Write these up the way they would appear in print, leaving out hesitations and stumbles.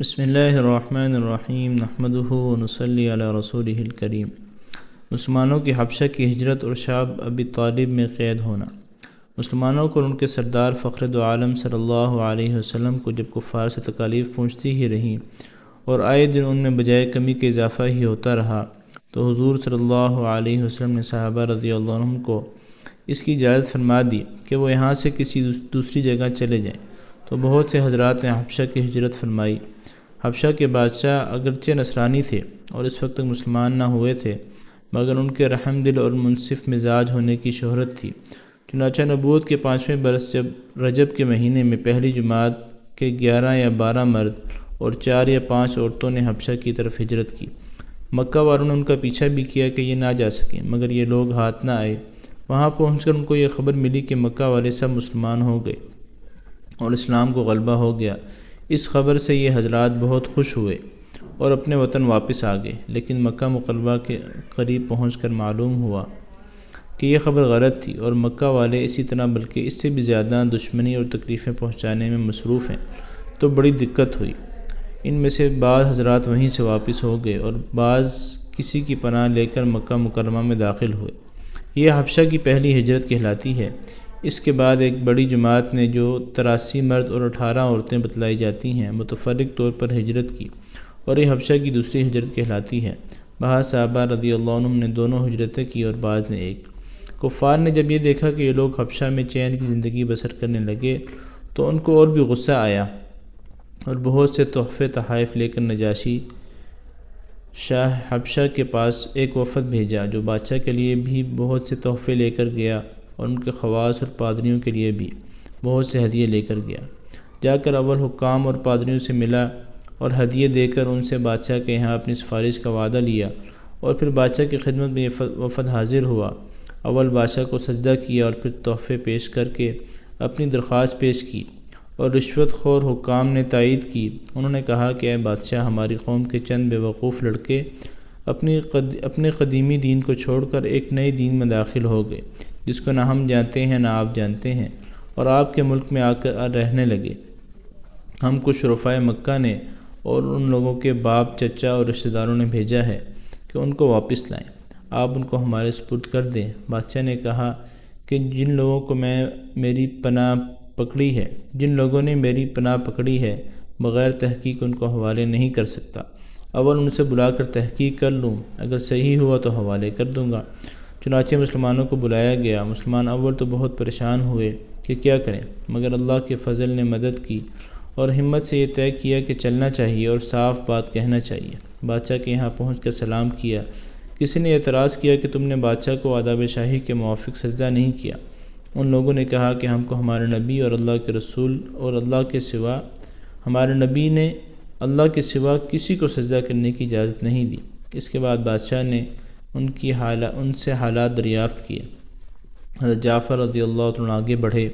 بسم اللہ الرحمن الرحیم نحمدہ ونصلی علی رسولہ الکریم۔ مسلمانوں کی حبشہ کی ہجرت اور شعب ابی طالب میں قید ہونا۔ مسلمانوں کو ان کے سردار فخر دو عالم صلی اللہ علیہ وسلم کو جب کفار سے تکالیف پہنچتی ہی رہیں اور آئے دن ان میں بجائے کمی کے اضافہ ہی ہوتا رہا، تو حضور صلی اللہ علیہ وسلم نے صحابہ رضی اللہ عنہم کو اس کی اجازت فرما دی کہ وہ یہاں سے کسی دوسری جگہ چلے جائیں، تو بہت سے حضرات نے حبشہ کی ہجرت فرمائی۔ حبشہ کے بادشاہ اگرچہ نصرانی تھے اور اس وقت تک مسلمان نہ ہوئے تھے، مگر ان کے رحم دل اور منصف مزاج ہونے کی شہرت تھی۔ چنانچہ نبوت کے 5ویں برس جب رجب کے مہینے میں پہلی جماعت کے 11 یا 12 مرد اور 4 یا 5 عورتوں نے حبشہ کی طرف ہجرت کی۔ مکہ والوں نے ان کا پیچھا بھی کیا کہ یہ نہ جا سکیں، مگر یہ لوگ ہاتھ نہ آئے۔ وہاں پہنچ کر ان کو یہ خبر ملی کہ مکہ والے سب مسلمان ہو گئے اور اسلام کو غلبہ ہو گیا۔ اس خبر سے یہ حضرات بہت خوش ہوئے اور اپنے وطن واپس آ گئے، لیکن مکہ مکرمہ کے قریب پہنچ کر معلوم ہوا کہ یہ خبر غلط تھی اور مکہ والے اسی طرح بلکہ اس سے بھی زیادہ دشمنی اور تکلیفیں پہنچانے میں مصروف ہیں، تو بڑی دقت ہوئی۔ ان میں سے بعض حضرات وہیں سے واپس ہو گئے اور بعض کسی کی پناہ لے کر مکہ مکرمہ میں داخل ہوئے۔ یہ حبشہ کی پہلی ہجرت کہلاتی ہے۔ اس کے بعد ایک بڑی جماعت نے جو 83 مرد اور 18 عورتیں بتلائی جاتی ہیں متفرق طور پر ہجرت کی، اور یہ حبشہ کی دوسری ہجرت کہلاتی ہے۔ بعض صحابہ رضی اللہ عنہم نے دونوں ہجرتیں کی اور بعض نے ایک۔ کفار نے جب یہ دیکھا کہ یہ لوگ حبشہ میں چین کی زندگی بسر کرنے لگے تو ان کو اور بھی غصہ آیا اور بہت سے تحفے تحائف لے کر نجاشی شاہ حبشہ کے پاس ایک وفد بھیجا، جو بادشاہ کے لیے بھی بہت سے تحفے لے کر گیا اور ان کے خواص اور پادریوں کے لیے بھی بہت سے ہدیے لے کر گیا۔ جا کر اول حکام اور پادریوں سے ملا اور ہدیے دے کر ان سے بادشاہ کے یہاں اپنی سفارش کا وعدہ لیا، اور پھر بادشاہ کی خدمت میں یہ وفد حاضر ہوا۔ اول بادشاہ کو سجدہ کیا اور پھر تحفے پیش کر کے اپنی درخواست پیش کی، اور رشوت خور حکام نے تائید کی۔ انہوں نے کہا کہ اے بادشاہ، ہماری قوم کے چند بے وقوف لڑکے اپنے قدیمی دین کو چھوڑ کر ایک نئے دین میں داخل ہو گئے، جس کو نہ ہم جانتے ہیں نہ آپ جانتے ہیں، اور آپ کے ملک میں آ کر رہنے لگے۔ ہم کو شرفائے مکہ نے اور ان لوگوں کے باپ، چچا اور رشتہ داروں نے بھیجا ہے کہ ان کو واپس لائیں، آپ ان کو ہمارے سپرد کر دیں۔ بادشاہ نے کہا کہ جن لوگوں نے میری پناہ پکڑی ہے بغیر تحقیق ان کو حوالے نہیں کر سکتا۔ اول ان سے بلا کر تحقیق کر لوں، اگر صحیح ہوا تو حوالے کر دوں گا۔ چنانچہ مسلمانوں کو بلایا گیا۔ مسلمان اول تو بہت پریشان ہوئے کہ کیا کریں، مگر اللہ کے فضل نے مدد کی اور ہمت سے یہ طے کیا کہ چلنا چاہیے اور صاف بات کہنا چاہیے۔ بادشاہ کے یہاں پہنچ کر سلام کیا۔ کسی نے اعتراض کیا کہ تم نے بادشاہ کو آداب شاہی کے موافق سجدہ نہیں کیا۔ ان لوگوں نے کہا کہ ہم کو ہمارے نبی اور اللہ کے رسول اور ہمارے نبی نے اللہ کے سوا کسی کو سجدہ کرنے کی اجازت نہیں دی۔ اس کے بعد بادشاہ نے ان سے حالات دریافت کیے۔ حضرت جعفر رضی اللہ عنہ آگے بڑھے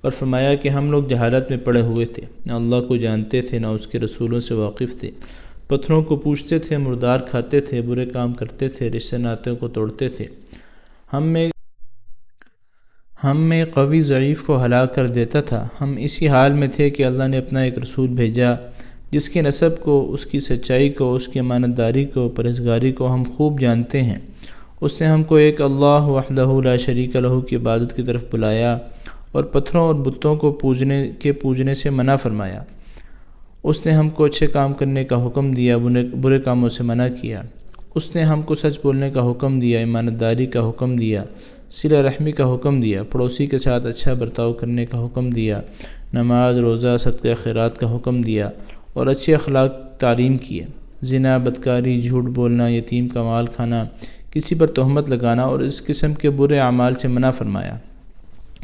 اور فرمایا کہ ہم لوگ جہالت میں پڑے ہوئے تھے، نہ اللہ کو جانتے تھے نہ اس کے رسولوں سے واقف تھے، پتھروں کو پوجتے تھے، مردار کھاتے تھے، برے کام کرتے تھے، رشتہ ناتوں کو توڑتے تھے۔ ہم میں قوی ضعیف کو ہلاک کر دیتا تھا۔ ہم اسی حال میں تھے کہ اللہ نے اپنا ایک رسول بھیجا جس کے نسب کو، اس کی سچائی کو، اس کی امانت داری کو، پرہیزگاری کو ہم خوب جانتے ہیں۔ اس نے ہم کو ایک اللہ وحدہ لا شریک لہ کی عبادت کی طرف بلایا اور پتھروں اور بتوں کو پوجنے سے منع فرمایا۔ اس نے ہم کو اچھے کام کرنے کا حکم دیا، برے کاموں سے منع کیا۔ اس نے ہم کو سچ بولنے کا حکم دیا، امانت داری کا حکم دیا، صلہ رحمی کا حکم دیا، پڑوسی کے ساتھ اچھا برتاؤ کرنے کا حکم دیا، نماز، روزہ، صدقہ خیرات کا حکم دیا اور اچھے اخلاق تعلیم کیے۔ زنا، بدکاری، جھوٹ بولنا، یتیم کا مال کھانا، کسی پر تہمت لگانا اور اس قسم کے برے اعمال سے منع فرمایا۔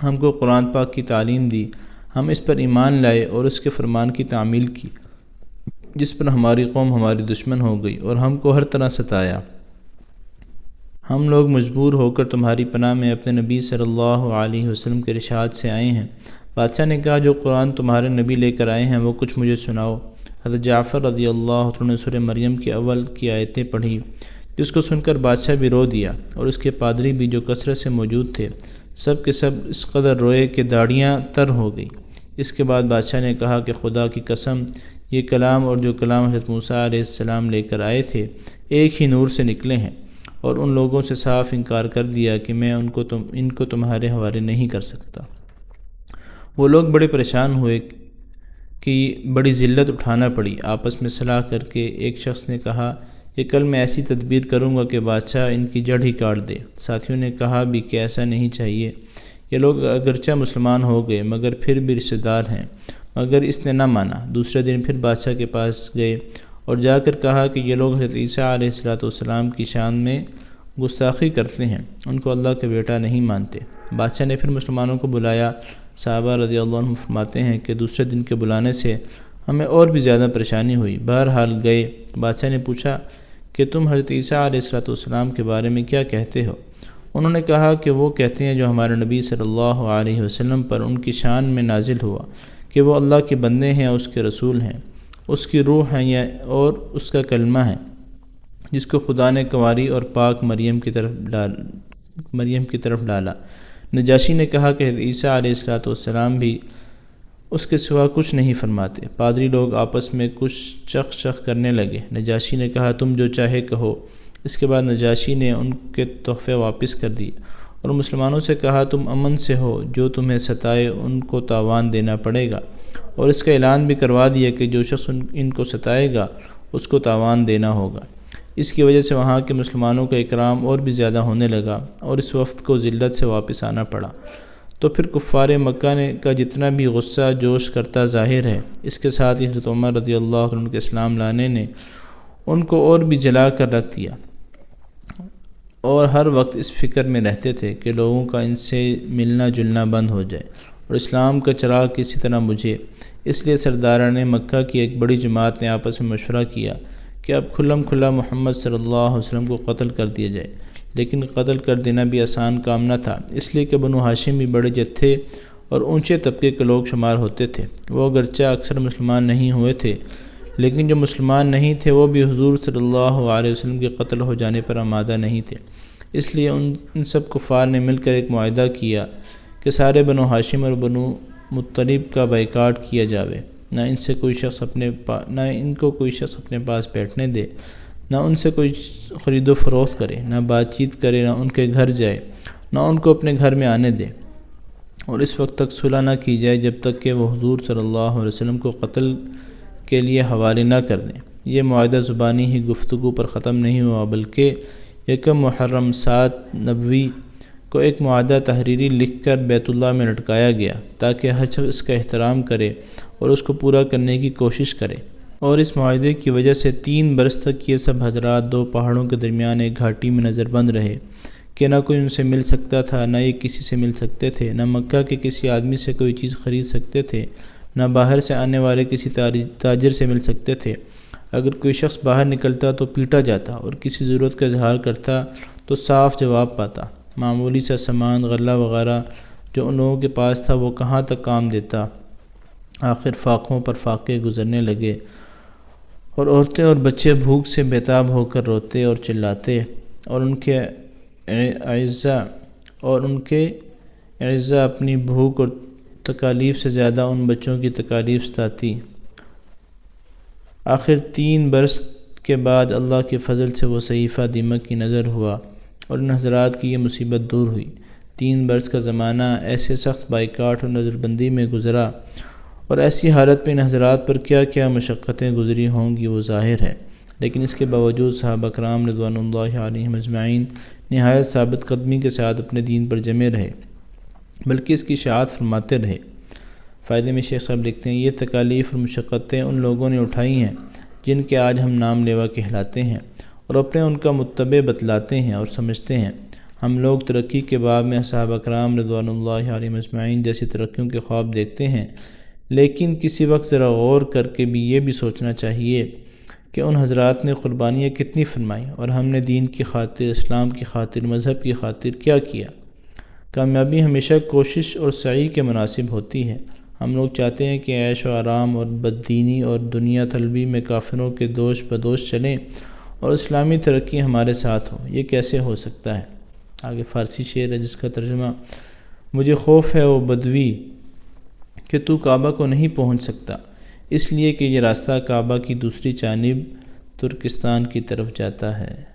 ہم کو قرآن پاک کی تعلیم دی، ہم اس پر ایمان لائے اور اس کے فرمان کی تعمیل کی، جس پر ہماری قوم ہماری دشمن ہو گئی اور ہم کو ہر طرح ستایا۔ ہم لوگ مجبور ہو کر تمہاری پناہ میں اپنے نبی صلی اللہ علیہ وسلم کے ارشاد سے آئے ہیں۔ بادشاہ نے کہا جو قرآن تمہارے نبی لے کر آئے ہیں وہ کچھ مجھے سناؤ۔ حضرت جعفر رضی اللہ عنہ نے سورہ مریم کی اول کی آیتیں پڑھی، جس کو سن کر بادشاہ بھی رو دیا اور اس کے پادری بھی جو کثرت سے موجود تھے، سب کے سب اس قدر روئے کہ داڑھیاں تر ہو گئی۔ اس کے بعد بادشاہ نے کہا کہ خدا کی قسم، یہ کلام اور جو کلام حضرت موسیٰ علیہ السلام لے کر آئے تھے ایک ہی نور سے نکلے ہیں، اور ان لوگوں سے صاف انکار کر دیا کہ میں ان کو تمہارے حوالے نہیں کر سکتا۔ وہ لوگ بڑے پریشان ہوئے کہ بڑی ذلت اٹھانا پڑی۔ آپس میں صلاح کر کے ایک شخص نے کہا کہ کل میں ایسی تدبیر کروں گا کہ بادشاہ ان کی جڑ ہی کاٹ دے۔ ساتھیوں نے کہا بھی کہ ایسا نہیں چاہیے، یہ لوگ اگرچہ مسلمان ہو گئے مگر پھر بھی رشتہ دار ہیں، مگر اس نے نہ مانا۔ دوسرے دن پھر بادشاہ کے پاس گئے اور جا کر کہا کہ یہ لوگ حضرت عیسیٰ علیہ السلام کی شان میں گستاخی کرتے ہیں، ان کو اللہ کا بیٹا نہیں مانتے۔ بادشاہ نے پھر مسلمانوں کو بلایا۔ صحابہ رضی اللہ عنہم فرماتے ہیں کہ دوسرے دن کے بلانے سے ہمیں اور بھی زیادہ پریشانی ہوئی۔ بہرحال گئے۔ بادشاہ نے پوچھا کہ تم حضرت عیسیٰ علیہ السلام کے بارے میں کیا کہتے ہو؟ انہوں نے کہا کہ وہ کہتے ہیں جو ہمارے نبی صلی اللہ علیہ وسلم پر ان کی شان میں نازل ہوا کہ وہ اللہ کے بندے ہیں اور اس کے رسول ہیں، اس کی روح ہیں اور اس کا کلمہ ہے، جس کو خدا نے کنواری اور پاک مریم کی طرف ڈالا۔ نجاشی نے کہا کہ عیسیٰ علیہ السلام بھی اس کے سوا کچھ نہیں فرماتے۔ پادری لوگ آپس میں کچھ چخ کرنے لگے۔ نجاشی نے کہا تم جو چاہے کہو۔ اس کے بعد نجاشی نے ان کے تحفے واپس کر دیے اور مسلمانوں سے کہا تم امن سے ہو، جو تمہیں ستائے ان کو تاوان دینا پڑے گا، اور اس کا اعلان بھی کروا دیا کہ جو شخص ان کو ستائے گا اس کو تاوان دینا ہوگا۔ اس کی وجہ سے وہاں کے مسلمانوں کا اکرام اور بھی زیادہ ہونے لگا اور اس وفد کو ذلت سے واپس آنا پڑا۔ تو پھر کفار مکہ کا جتنا بھی غصہ جوش کرتا ظاہر ہے، اس کے ساتھ ہی حضرت عمر رضی اللہ عنہ کے اسلام لانے نے ان کو اور بھی جلا کر رکھ دیا، اور ہر وقت اس فکر میں رہتے تھے کہ لوگوں کا ان سے ملنا جلنا بند ہو جائے اور اسلام کا چراغ کسی طرح بجھے۔ اس لیے سرداران مکہ کی ایک بڑی جماعت نے آپس میں مشورہ کیا کہ اب کھلا محمد صلی اللہ علیہ وسلم کو قتل کر دیا جائے، لیکن قتل کر دینا بھی آسان کام نہ تھا، اس لیے کہ بنو ہاشم بھی بڑے جتھے اور اونچے طبقے کے لوگ شمار ہوتے تھے۔ وہ اگرچہ اکثر مسلمان نہیں ہوئے تھے، لیکن جو مسلمان نہیں تھے وہ بھی حضور صلی اللہ علیہ وسلم کے قتل ہو جانے پر آمادہ نہیں تھے۔ اس لیے ان سب کفار نے مل کر ایک معاہدہ کیا کہ سارے بنو ہاشم اور بنو مطلب کا بائیکاٹ کیا جاوے، نہ ان کو کوئی شخص اپنے پاس بیٹھنے دے، نہ ان سے کوئی خرید و فروخت کرے، نہ بات چیت کرے، نہ ان کے گھر جائے، نہ ان کو اپنے گھر میں آنے دے، اور اس وقت تک صلح نہ کی جائے جب تک کہ وہ حضور صلی اللہ علیہ وسلم کو قتل کے لیے حوالے نہ کر دیں۔ یہ معاہدہ زبانی ہی گفتگو پر ختم نہیں ہوا، بلکہ یکم محرم 7 نبوی کو ایک معاہدہ تحریری لکھ کر بیت اللہ میں لٹکایا گیا تاکہ ہر شخص اس کا احترام کرے اور اس کو پورا کرنے کی کوشش کرے۔ اور اس معاہدے کی وجہ سے 3 برس تک یہ سب حضرات 2 پہاڑوں کے درمیان ایک گھاٹی میں نظر بند رہے کہ نہ کوئی ان سے مل سکتا تھا، نہ یہ کسی سے مل سکتے تھے، نہ مکہ کے کسی آدمی سے کوئی چیز خرید سکتے تھے، نہ باہر سے آنے والے کسی تاجر سے مل سکتے تھے۔ اگر کوئی شخص باہر نکلتا تو پیٹا جاتا اور کسی ضرورت کا اظہار کرتا تو صاف جواب پاتا۔ معمولی سا سامان غلہ وغیرہ جو ان لوگوں کے پاس تھا وہ کہاں تک کام دیتا۔ آخر فاقوں پر فاقے گزرنے لگے اور عورتیں اور بچے بھوک سے بیتاب ہو کر روتے اور چلاتے، اور ان کے اعزاء اپنی بھوک اور تکالیف سے زیادہ ان بچوں کی تکالیف ستاتی۔ آخر 3 برس کے بعد اللہ کے فضل سے وہ صحیفہ دیمک کی نظر ہوا اور ان حضرات کی یہ مصیبت دور ہوئی۔ 3 برس کا زمانہ ایسے سخت بائیکاٹ اور نظر بندی میں گزرا، اور ایسی حالت میں ان حضرات پر کیا کیا مشقتیں گزری ہوں گی وہ ظاہر ہے، لیکن اس کے باوجود صحابہ کرام رضوان اللہ علیہم اجمعین نہایت ثابت قدمی کے ساتھ اپنے دین پر جمے رہے، بلکہ اس کی اشاعت فرماتے رہے۔ فائدے میں شیخ صاحب لکھتے ہیں، یہ تکالیف اور مشقتیں ان لوگوں نے اٹھائی ہیں جن کے آج ہم نام لیوا کہلاتے ہیں اور اپنے ان کا متبع بتلاتے ہیں اور سمجھتے ہیں۔ ہم لوگ ترقی کے باب میں صحابہ کرام رضوان اللہ علیہم اجمعین جیسی ترقیوں کے خواب دیکھتے ہیں، لیکن کسی وقت ذرا غور کر کے بھی یہ بھی سوچنا چاہیے کہ ان حضرات نے قربانیاں کتنی فرمائیں اور ہم نے دین کی خاطر، اسلام کی خاطر، مذہب کی خاطر کیا کیا۔ کامیابی ہمیشہ کوشش اور سعی کے مناسب ہوتی ہے۔ ہم لوگ چاہتے ہیں کہ عیش و آرام اور بددینی اور دنیا طلبی میں کافروں کے دوش بدوش چلیں اور اسلامی ترقی ہمارے ساتھ ہو۔ یہ کیسے ہو سکتا ہے؟ آگے فارسی شعر ہے جس کا ترجمہ، مجھے خوف ہے او بدوی کہ تو کعبہ کو نہیں پہنچ سکتا، اس لیے کہ یہ راستہ کعبہ کی دوسری جانب ترکستان کی طرف جاتا ہے۔